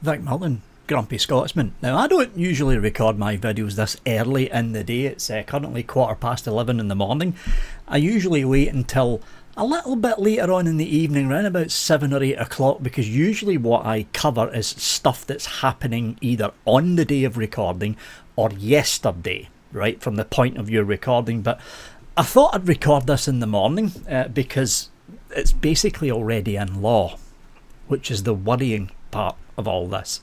Vic Milton, Grumpy Scotsman. Now, I don't usually record my videos this early in the day. It's currently 11:15 in the morning. I usually wait until a little bit later on in the evening, around about 7 or 8 o'clock, because usually what I cover is stuff that's happening either on the day of recording or yesterday, right, from the point of view of recording. But I thought I'd record this in the morning because it's basically already in law, which is the worrying part of all this.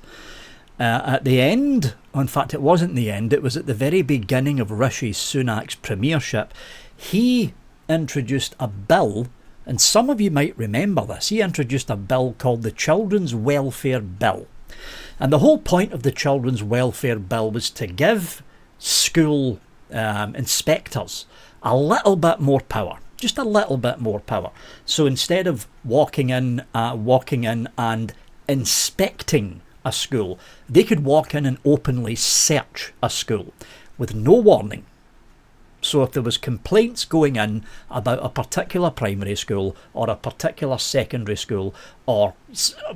At the end, in fact it wasn't the end, it was at the very beginning of Rishi Sunak's premiership, he introduced a bill, and some of you might remember this. He introduced a bill called the Children's Welfare Bill. And the whole point of the Children's Welfare Bill was to give school inspectors a little bit more power. Just a little bit more power. So instead of walking in and inspecting a school, they could walk in and openly search a school with no warning. So if there was complaints going in about a particular primary school or a particular secondary school or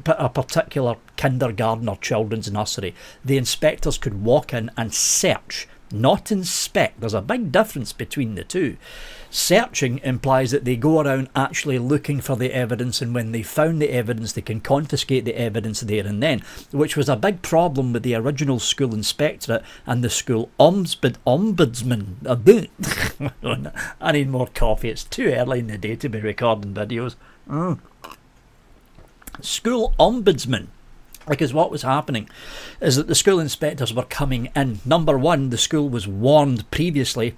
a particular kindergarten or children's nursery, the inspectors could walk in and search, not inspect. There's a big difference between the two. Searching implies that they go around actually looking for the evidence, and when they found the evidence they can confiscate the evidence there and then, which was a big problem with the original school inspectorate and the school ombudsman. I need more coffee, it's too early in the day to be recording videos. School ombudsman. Because what was happening is that the school inspectors were coming in. Number one, the school was warned previously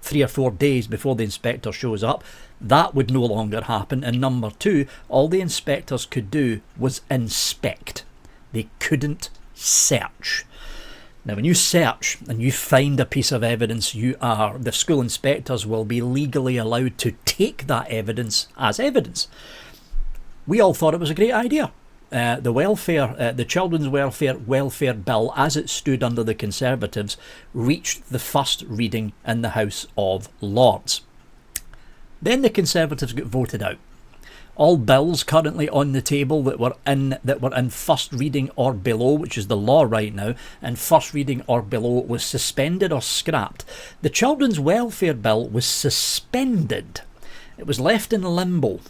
3 or 4 days before the inspector shows up. That would no longer happen. And number two, all the inspectors could do was inspect. They couldn't search. Now, when you search and you find a piece of evidence, the school inspectors will be legally allowed to take that evidence as evidence. We all thought it was a great idea. The Children's Welfare Bill, as it stood under the Conservatives, reached the first reading in the House of Lords. Then the Conservatives got voted out. All bills currently on the table that were in first reading or below, which is the law right now, and first reading or below, was suspended or scrapped. The Children's Welfare Bill was suspended. It was left in limbo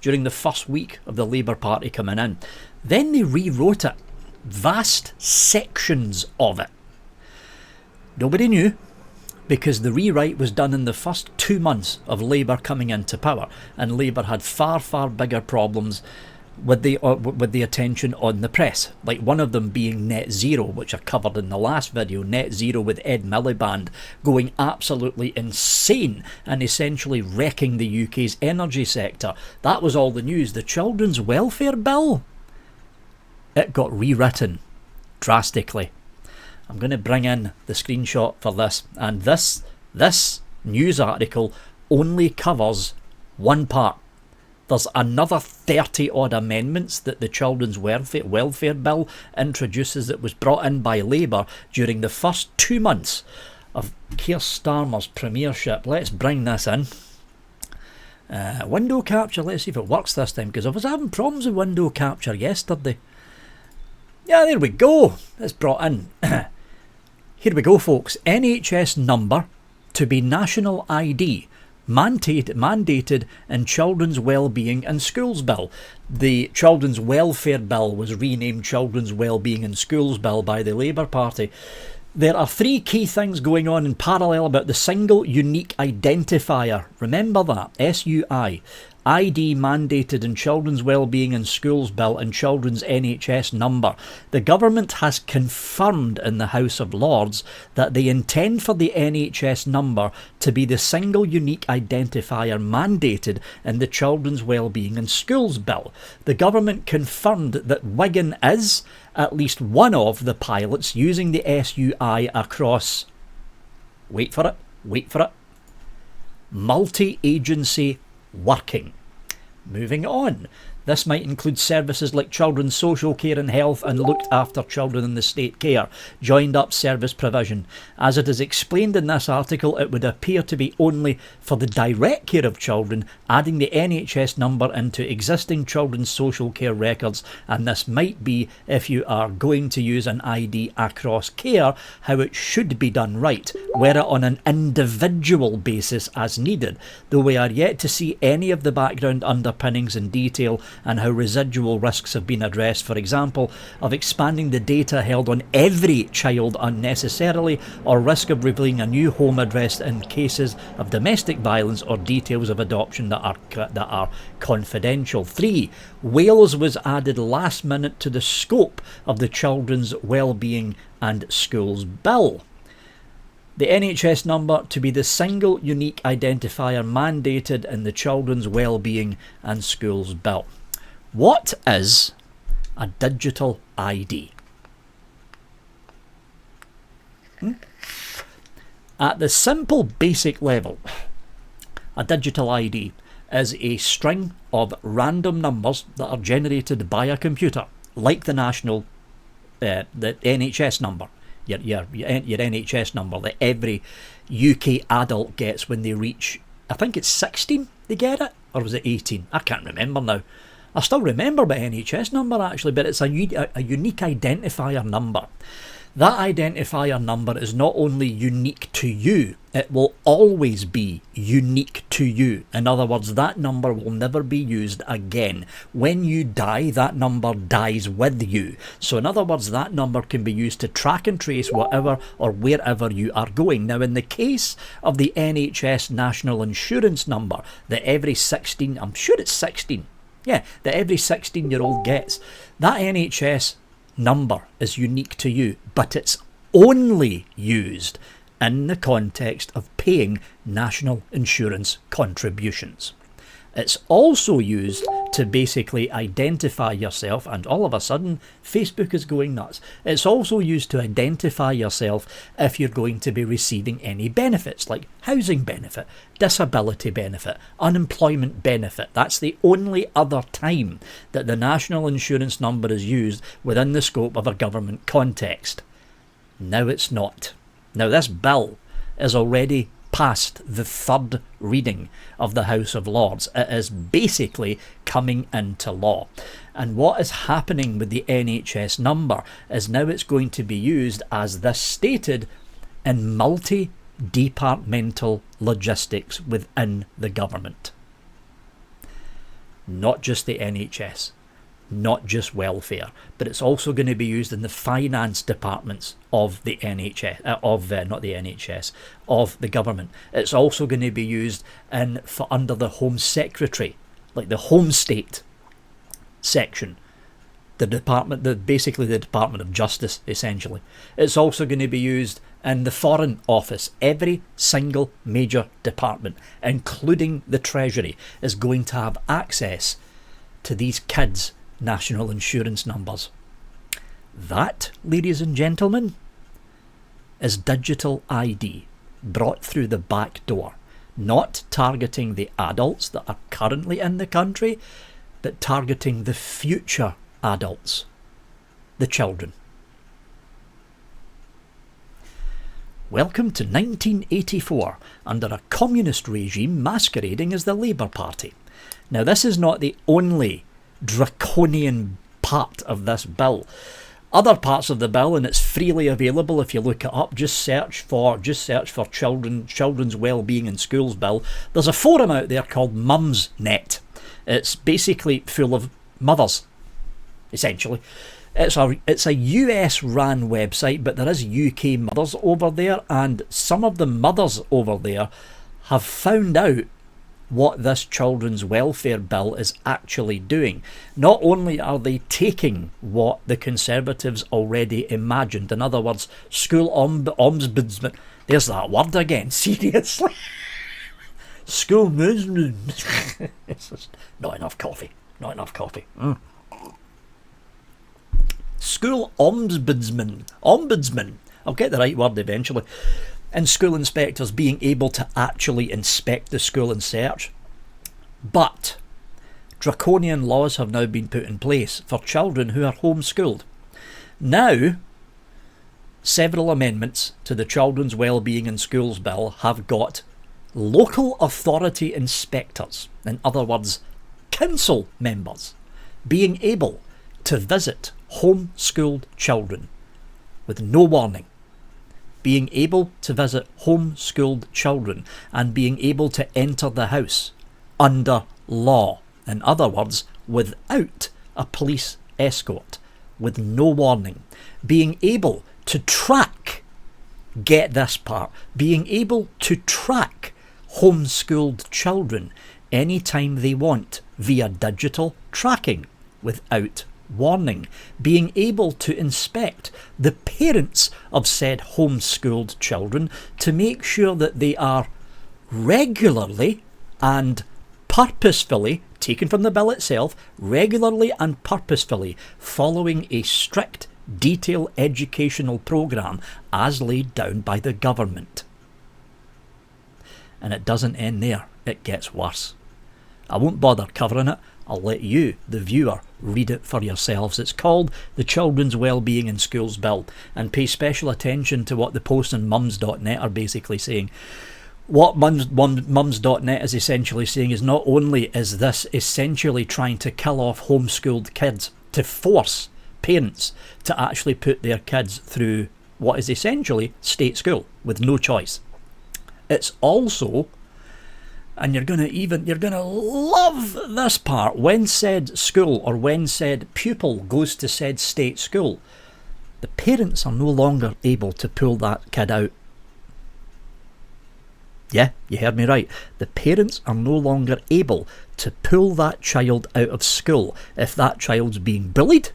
during the first week of the Labour Party coming in. Then they rewrote it, vast sections of it. Nobody knew, because the rewrite was done in the first 2 months of Labour coming into power, and Labour had far, far bigger problems with the attention on the press, like one of them being net zero, which I covered in the last video. Net zero with Ed Miliband going absolutely insane and essentially wrecking the UK's energy sector. That was all the news. The Children's Welfare Bill, it got rewritten drastically. I'm going to bring in the screenshot for this, and this news article only covers one part. There's another 30 odd amendments that the Children's Welfare Bill introduces that was brought in by Labour during the first 2 months of Keir Starmer's premiership. Let's bring this in. Window capture, let's see if it works this time, because I was having problems with window capture yesterday. Yeah, there we go. It's brought in. Here we go, folks. NHS number to be national ID. Mandated in Children's Wellbeing and Schools Bill. The Children's Welfare Bill was renamed Children's Wellbeing and Schools Bill by the Labour Party. There are 3 key things going on in parallel about the single unique identifier. Remember that, SUI. ID mandated in Children's Wellbeing and Schools Bill and Children's NHS number. The government has confirmed in the House of Lords that they intend for the NHS number to be the single unique identifier mandated in the Children's Wellbeing and Schools Bill. The government confirmed that Wigan is at least one of the pilots using the SUI across, wait for it, multi-agency working. Moving on. This might include services like children's social care and health and looked after children in the state care, joined up service provision. As it is explained in this article, it would appear to be only for the direct care of children, adding the NHS number into existing children's social care records, and this might be, if you are going to use an ID across care, how it should be done right, were it on an individual basis as needed, though we are yet to see any of the background underpinnings in detail and how residual risks have been addressed, for example, of expanding the data held on every child unnecessarily, or risk of revealing a new home address in cases of domestic violence, or details of adoption that are confidential. 3. Wales was added last minute to the scope of the Children's Wellbeing and Schools Bill. The NHS number to be the single unique identifier mandated in the Children's Wellbeing and Schools Bill. What is a digital ID? At the simple basic level, a digital ID is a string of random numbers that are generated by a computer, like the the NHS number, your NHS number that every UK adult gets when they reach, I think it's 16 they get it, or was it 18? I can't remember now. I still remember my NHS number actually, but it's a unique identifier number. That identifier number is not only unique to you, it will always be unique to you. In other words, that number will never be used again. When you die, that number dies with you. So in other words, that number can be used to track and trace whatever or wherever you are going. Now, in the case of the NHS National Insurance number that every 16, I'm sure it's 16, that every 16-year-old gets, that NHS number is unique to you, but it's only used in the context of paying national insurance contributions. It's also used to basically identify yourself, and all of a sudden Facebook is going nuts. It's also used to identify yourself if you're going to be receiving any benefits like housing benefit, disability benefit, unemployment benefit. That's the only other time that the national insurance number is used within the scope of a government context. Now it's not. Now this bill is already past the third reading of the House of Lords. It is basically coming into law. And what is happening with the NHS number is now it's going to be used, as this stated, in multi-departmental logistics within the government. Not just the NHS, not just welfare, but it's also going to be used in the finance departments of the NHS, of the government. It's also going to be used under the Home Secretary, like the Home State section, basically the Department of Justice, essentially. It's also going to be used in the Foreign Office. Every single major department, including the Treasury, is going to have access to these kids' national insurance numbers. That, ladies and gentlemen, is digital ID brought through the back door, not targeting the adults that are currently in the country, but targeting the future adults, the children. Welcome to 1984, under a communist regime masquerading as the Labour Party. Now, this is not the only draconian part of this bill. Other parts of the bill, and it's freely available if you look it up, just search for Children's Wellbeing and Schools Bill. There's a forum out there called Mumsnet. It's basically full of mothers, essentially. It's a US ran website, but there is UK mothers over there, and some of the mothers over there have found out what this children's welfare bill is actually doing. Not only are they taking what the Conservatives already imagined, in other words, school ombudsman, there's that word again, seriously. School ombudsman. It's just not enough coffee. School ombudsman. I'll get the right word eventually. And school inspectors being able to actually inspect the school and search. But draconian laws have now been put in place for children who are homeschooled. Now, several amendments to the Children's Wellbeing in Schools Bill have got local authority inspectors, in other words, council members, being able to visit homeschooled children with no warning, being able to visit homeschooled children and being able to enter the house under law. In other words, without a police escort, with no warning, being able to track, get this part, being able to track homeschooled children anytime they want via digital tracking without warning, being able to inspect the parents of said homeschooled children to make sure that they are regularly and purposefully, taken from the bill itself, regularly and purposefully following a strict, detailed educational programme as laid down by the government. And it doesn't end there, it gets worse. I won't bother covering it, I'll let you, the viewer, read it for yourselves. It's called the Children's Wellbeing in Schools Bill, and pay special attention to what the Post and mums.net are basically saying. What mums.net is essentially saying is not only is this essentially trying to kill off homeschooled kids, to force parents to actually put their kids through what is essentially state school with no choice. It's also, and you're gonna love this part, when said school or when said pupil goes to said state school, the parents are no longer able to pull that kid out. Yeah, you heard me right. The parents are no longer able to pull that child out of school if that child's being bullied,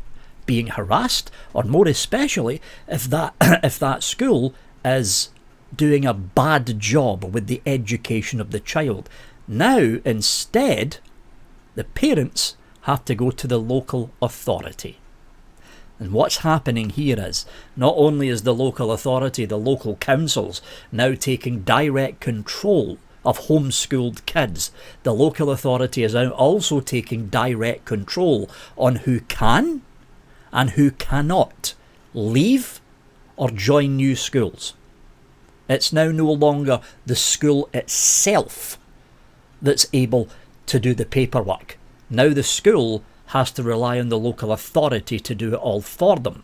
being harassed, or more especially if that school is doing a bad job with the education of the child. Now, instead, the parents have to go to the local authority. And what's happening here is, not only is the local authority, the local councils, now taking direct control of homeschooled kids, the local authority is now also taking direct control on who can and who cannot leave or join new schools. It's now no longer the school itself that's able to do the paperwork. Now the school has to rely on the local authority to do it all for them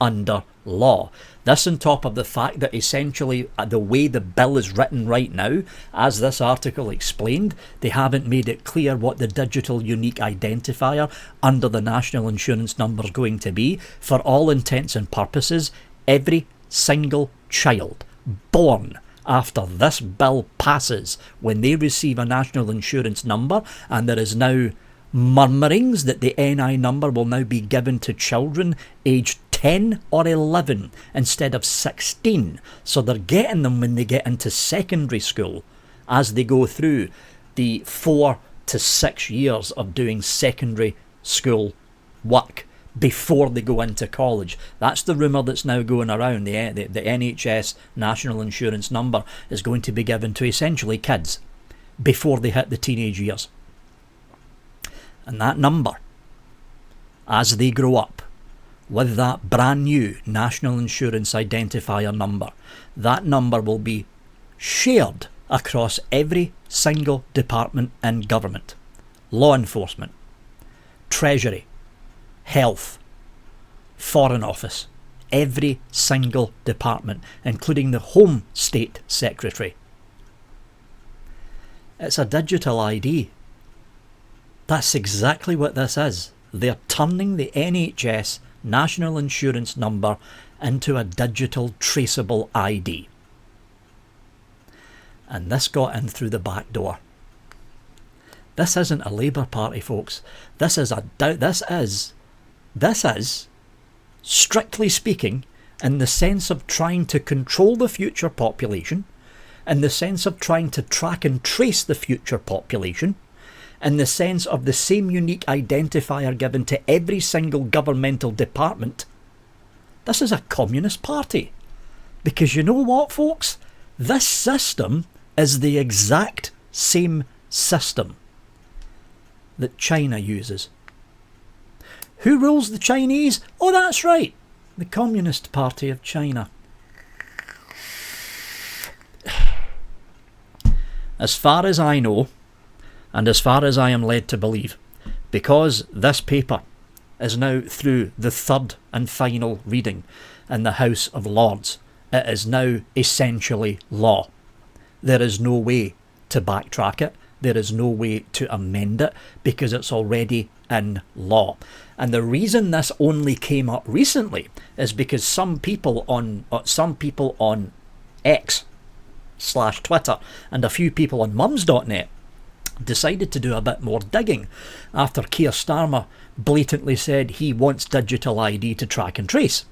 under law. This on top of the fact that essentially the way the bill is written right now, as this article explained, they haven't made it clear what the digital unique identifier under the national insurance number is going to be. For all intents and purposes, every single child born after this bill passes, when they receive a national insurance number, and there is now murmurings that the NI number will now be given to children aged 10 or 11 instead of 16. So they're getting them when they get into secondary school as they go through the 4 to 6 years of doing secondary school work before they go into college. That's the rumour that's now going around. The NHS national insurance number is going to be given to essentially kids before they hit the teenage years. And that number, as they grow up, with that brand new national insurance identifier number, that number will be shared across every single department in government. Law enforcement, Treasury, Health, Foreign Office, every single department, including the Home State Secretary. It's a digital ID. That's exactly what this is. They're turning the NHS national insurance number into a digital traceable ID. And this got in through the back door. This isn't a Labour Party, folks. This is, strictly speaking, in the sense of trying to control the future population, in the sense of trying to track and trace the future population, in the sense of the same unique identifier given to every single governmental department. This is a communist party. Because you know what, folks? This system is the exact same system that China uses. Who rules the Chinese? Oh, that's right, the Communist Party of China. As far as I know, and as far as I am led to believe, because this paper is now through the third and final reading in the House of Lords, it is now essentially law. There is no way to backtrack it. There is no way to amend it because it's already in law. And the reason this only came up recently is because some people on X/Twitter and a few people on mums.net decided to do a bit more digging after Keir Starmer blatantly said he wants digital ID to track and trace.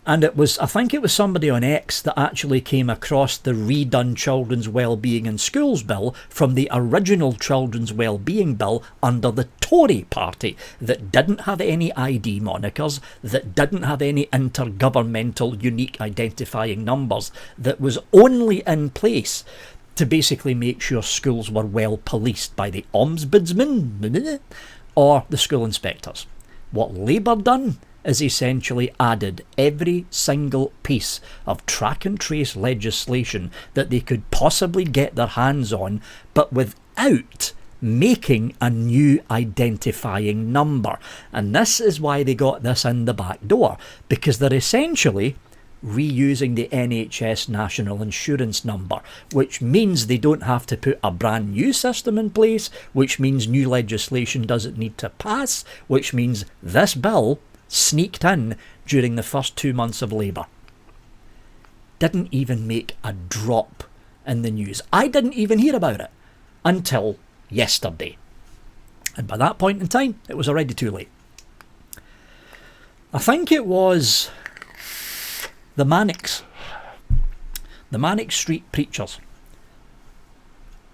And I think it was somebody on X that actually came across the redone Children's Wellbeing in Schools bill from the original Children's Wellbeing bill under the Tory party that didn't have any ID monikers, that didn't have any intergovernmental unique identifying numbers, that was only in place to basically make sure schools were well policed by the ombudsman or the school inspectors. What Labour done is essentially added every single piece of track and trace legislation that they could possibly get their hands on, but without making a new identifying number. And this is why they got this in the back door, because they're essentially reusing the NHS national insurance number, which means they don't have to put a brand new system in place, which means new legislation doesn't need to pass, which means this bill sneaked in during the first 2 months of Labour. Didn't even make a drop in the news. I didn't even hear about it until yesterday. And by that point in time, it was already too late. I think it was the Manics Street Preachers.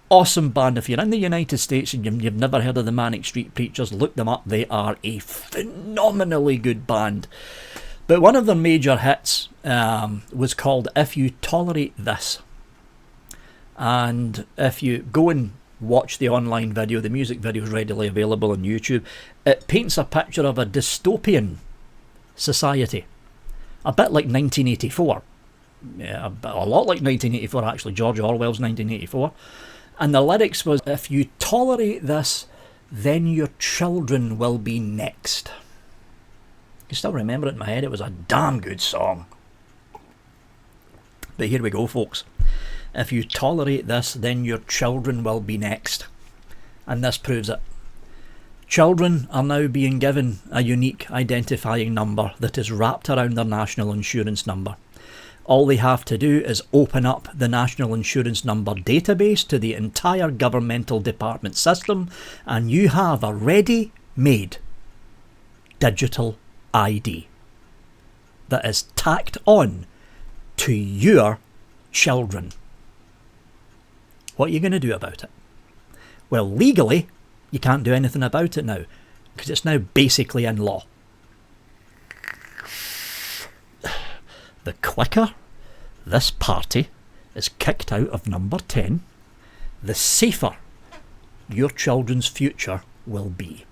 Awesome band. If you're in the United States and you've never heard of the Manic Street Preachers, look them up. They are a phenomenally good band. But one of their major hits was called If You Tolerate This. And if you go and watch the online video, the music video is readily available on YouTube, it paints a picture of a dystopian society. A bit like 1984. Yeah, a lot like 1984 actually, George Orwell's 1984. And the lyrics was, if you tolerate this, then your children will be next. I can still remember it in my head. It was a damn good song. But here we go, folks. If you tolerate this, then your children will be next. And this proves it. Children are now being given a unique identifying number that is wrapped around their national insurance number. All they have to do is open up the National Insurance Number database to the entire governmental department system, and you have a ready-made digital ID that is tacked on to your children. What are you going to do about it? Well, legally, you can't do anything about it now, because it's now basically in law. The quicker this party is kicked out of number 10, the safer your children's future will be.